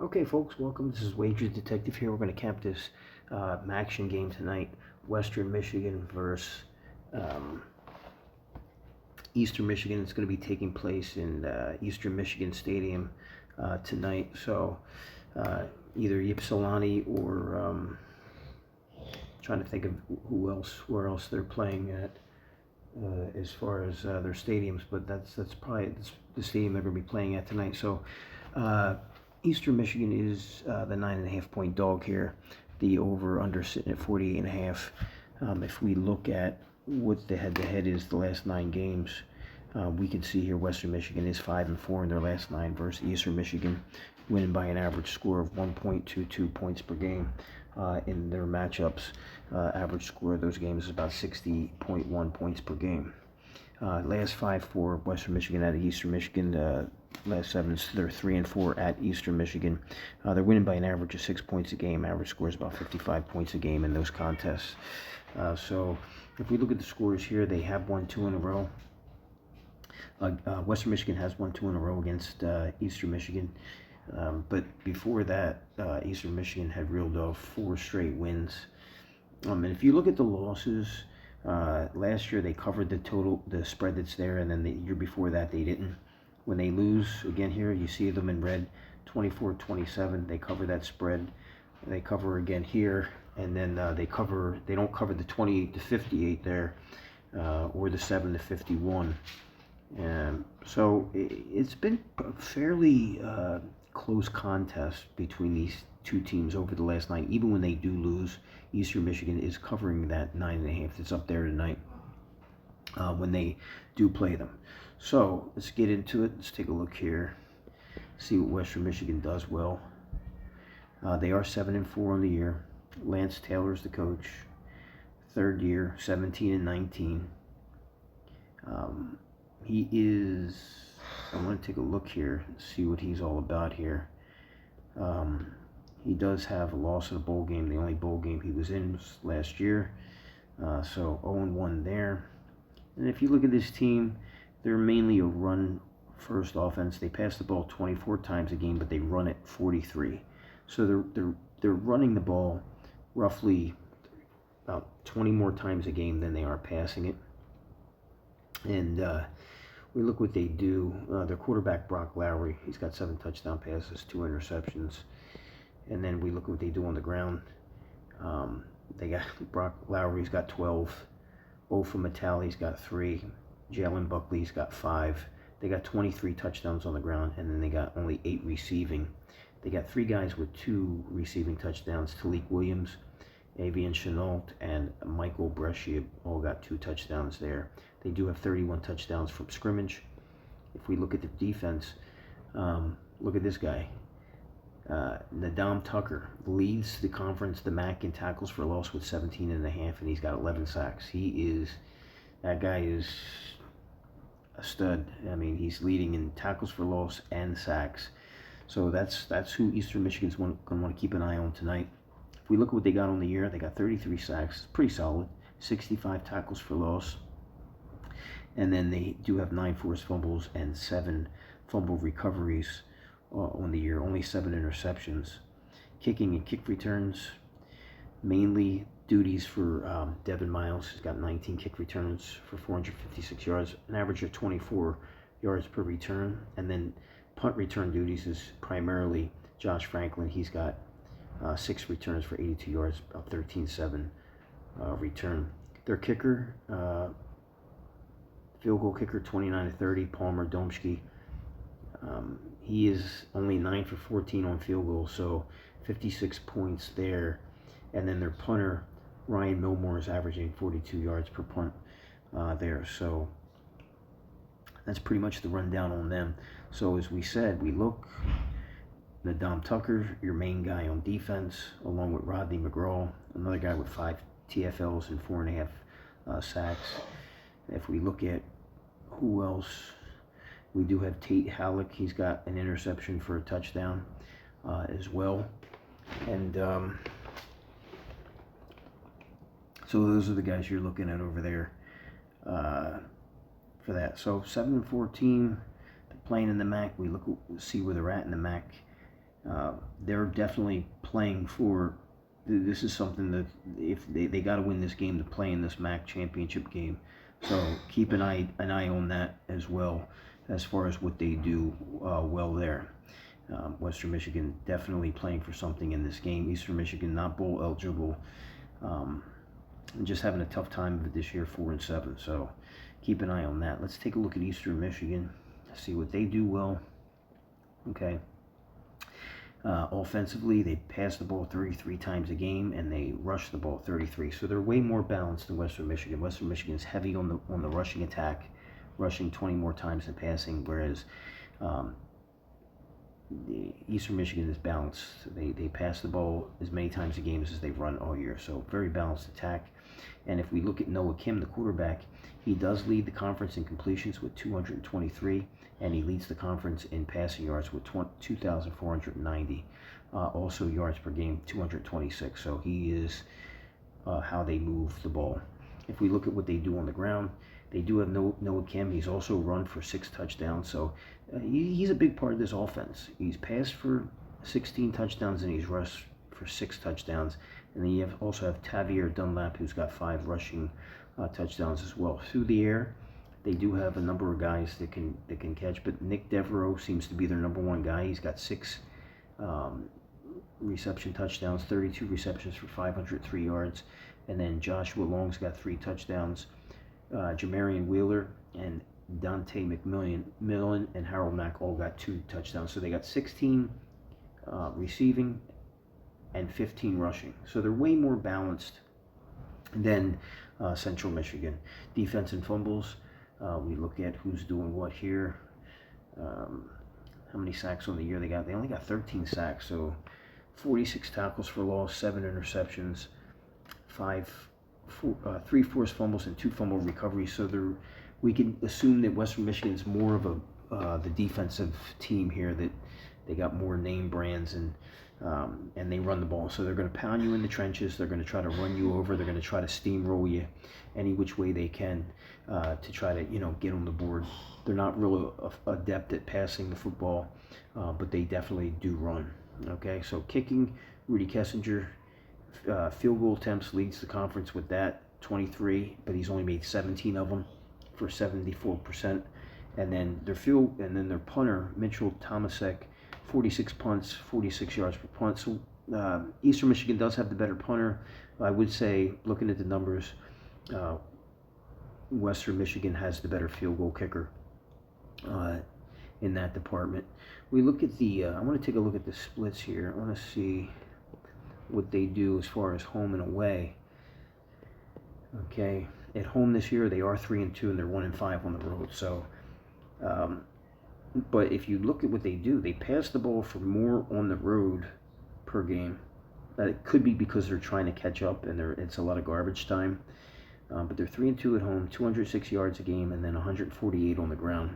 Okay, folks, welcome. This is Wager Detective here. We're going to cap this MACtion game tonight. Western Michigan versus um, Eastern Michigan. It's going to be taking place in Eastern Michigan Stadium tonight. So either Ypsilanti or trying to think of where else they're playing at as far as their stadiums. But that's probably the stadium they're going to be playing at tonight. So. Eastern Michigan is the 9.5 point dog here. The over/under sitting at 48.5. If we look at what the head-to-head is the last 9 games, we can see here Western Michigan is 5-4 in their last 9 versus Eastern Michigan, winning by an average score of 1.22 points per game. In their matchups, average score of those games is about 60.1 points per game. Last 5 for Western Michigan at Eastern Michigan. Last 7, they're 3-4 at Eastern Michigan. They're winning by an average of 6 points a game. Average score is about 55 points a game in those contests. So if we look at the scores here, they have won 2 in a row. Western Michigan has won 2 in a row against Eastern Michigan. But before that, Eastern Michigan had reeled off 4 straight wins. And if you look at the losses, last year they covered the spread that's there, and then the year before that they didn't. When they lose, again here, you see them in red, 24-27, they cover that spread. They cover again here, and then they don't cover the 28-58 there, or the 7-51. So it's been a fairly close contest between these two teams over the last 9. Even when they do lose, Eastern Michigan is covering that 9.5 that's up there tonight when they do play them. So let's get into it. Let's take a look here. See what Western Michigan does well. They are 7-4 on the year. Lance Taylor's the coach. 3rd year, 17-19. He is. I want to take a look here and see what he's all about here. He does have a loss in a bowl game. The only bowl game he was in was last year. So 0-1 there. And if you look at this team, they're mainly a run-first offense. They pass the ball 24 times a game, but they run it 43. So they're running the ball roughly about 20 more times a game than they are passing it. And we look what they do. Their quarterback, Brock Lowry, he's got 7 touchdown passes, 2 interceptions. And then we look what they do on the ground. They got Brock Lowry's got 12. Ofa Matali's got 3. Jalen Buckley's got 5. They got 23 touchdowns on the ground, and then they got only 8 receiving. They got 3 guys with 2 receiving touchdowns. Talik Williams, Avian Chenault, and Michael Brescia all got 2 touchdowns there. They do have 31 touchdowns from scrimmage. If we look at the defense, look at this guy. Nadam Tucker leads the conference, the MAC, in tackles for loss with 17.5, and he's got 11 sacks. That guy is a stud. I mean, he's leading in tackles for loss and sacks. So that's who Eastern Michigan's going to want to keep an eye on tonight. If we look at what they got on the year, they got 33 sacks, pretty solid. 65 tackles for loss. And then they do have 9 forced fumbles and 7 fumble recoveries on the year, only 7 interceptions. Kicking and kick returns, mainly duties for Devin Miles. He's got 19 kick returns for 456 yards, an average of 24 yards per return. And then punt return duties is primarily Josh Franklin. He's got 6 returns for 82 yards, about 13.7 return. Their kicker, field goal kicker, 29-30, Palmer Domsky. He is only 9 for 14 on field goals, so 56 points there. And then their punter, Ryan Milmore, is averaging 42 yards per punt there. So that's pretty much the rundown on them. So as we said, we look, Nadam Tucker, your main guy on defense, along with Rodney McGraw, another guy with 5 TFLs and 4.5 sacks. If we look at who else, we do have Tate Halleck. He's got an interception for a touchdown as well. And so those are the guys you're looking at over there for that. So 7-14, they're playing in the MAC. We see where they're at in the MAC. They're definitely playing for. This is something that if they got to win this game to play in this MAC championship game, so keep an eye on that as well, as far as what they do well there. Western Michigan definitely playing for something in this game. Eastern Michigan not bowl eligible, and just having a tough time of it this year, 4-7. So keep an eye on that. Let's take a look at Eastern Michigan, see what they do well. Okay. Offensively, they pass the ball 33 times a game, and they rush the ball 33. So they're way more balanced than Western Michigan. Western Michigan is heavy on the rushing attack, rushing 20 more times than passing, whereas the Eastern Michigan is balanced. They pass the ball as many times a game as they run all year. So very balanced attack. And if we look at Noah Kim, the quarterback, he does lead the conference in completions with 223, and he leads the conference in passing yards with 2,490. Also yards per game, 226. So he is how they move the ball. If we look at what they do on the ground, they do have Noah Kim. He's also run for 6 touchdowns. So he's a big part of this offense. He's passed for 16 touchdowns, and he's rushed for 6 touchdowns. And then you also have Tavier Dunlap, who's got 5 rushing touchdowns as well. Through the air, they do have a number of guys that can catch, but Nick Devereaux seems to be their number one guy. He's got 6 reception touchdowns, 32 receptions for 503 yards. And then Joshua Long's got 3 touchdowns. Jamarian Wheeler and Dante McMillan and Harold Mack all got 2 touchdowns. So they got 16 receiving and 15 rushing. So they're way more balanced than Central Michigan. Defense and fumbles. We look at who's doing what here. How many sacks on the year they got? They only got 13 sacks. So 46 tackles for loss, 7 interceptions, 3 forced fumbles, and 2 fumble recoveries. So we can assume that Western Michigan is more of the defensive team here, that they got more name brands and they run the ball. So they're going to pound you in the trenches. They're going to try to run you over. They're going to try to steamroll you any which way they can to try to get on the board. They're not really adept at passing the football, but they definitely do run. Okay, so kicking, Rudy Kessinger, field goal attempts, leads the conference with that, 23, but he's only made 17 of them for 74%. And then their punter, Mitchell Tomasek, 46 punts, 46 yards per punt. So Eastern Michigan does have the better punter. I would say, looking at the numbers, Western Michigan has the better field goal kicker in that department. We look at I want to take a look at the splits here. I want to see what they do as far as home and away. Okay, at home this year they are 3-2, and they're 1-5 on the road. So, but if you look at what they do, they pass the ball for more on the road per game. It could be because they're trying to catch up, and it's a lot of garbage time. But they're 3-2 at home, 206 yards a game, and then 148 on the ground.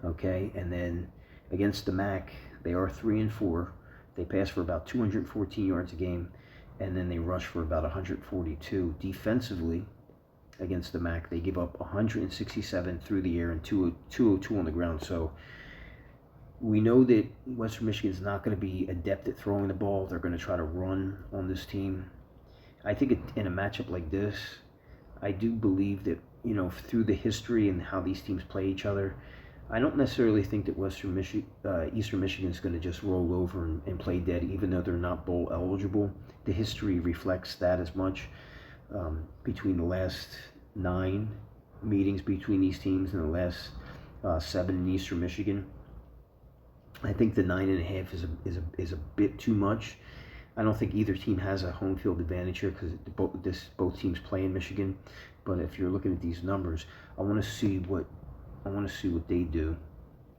Okay, and then against the MAC, they are 3-4. They pass for about 214 yards a game, and then they rush for about 142. Defensively, against the MAC, they give up 167 through the air and 202 on the ground. So we know that Western Michigan is not going to be adept at throwing the ball. They're going to try to run on this team. I think in a matchup like this, I do believe that, through the history and how these teams play each other, I don't necessarily think that Eastern Michigan is going to just roll over and play dead, even though they're not bowl eligible. The history reflects that as much. Between the last 9 meetings between these teams and the last 7 in Eastern Michigan, I think the 9.5 is a bit too much. I don't think either team has a home field advantage here because both teams play in Michigan. But if you're looking at these numbers, I want to see what they do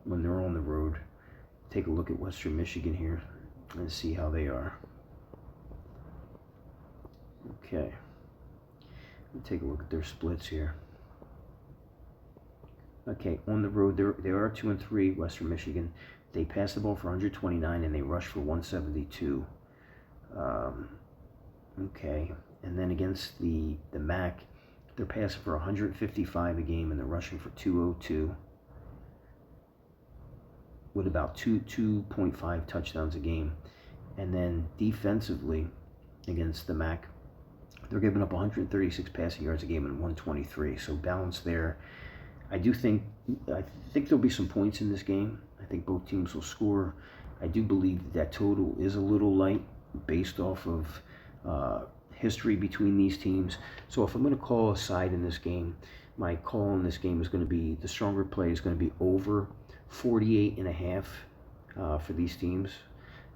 when they're on the road. Take a look at Western Michigan here and see how they are. Okay. Take a look at their splits here. Okay, on the road, they are 2-3, Western Michigan. They pass the ball for 129 and they rush for 172. Okay, and then against the MAC, they're passing for 155 a game and they're rushing for 202. with about 2.5 touchdowns a game. And then defensively against the MAC, they're giving up 136 passing yards a game and 123. So balance there. I think there'll be some points in this game. I think both teams will score. I do believe that total is a little light based off of history between these teams. So if I'm going to call a side in this game, my call in this game is going to be, the stronger play is going to be over 48.5 for these teams.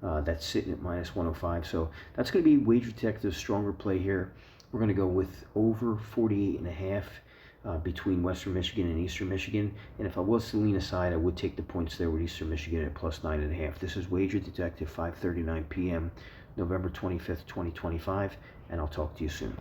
That's sitting at minus 105. So that's going to be Wager Detective's stronger play here. We're going to go with over 48.5 between Western Michigan and Eastern Michigan. And if I was to lean aside, I would take the points there with Eastern Michigan at plus 9.5. This is Wager Detective, 5:39 p.m., November 25th, 2025, and I'll talk to you soon.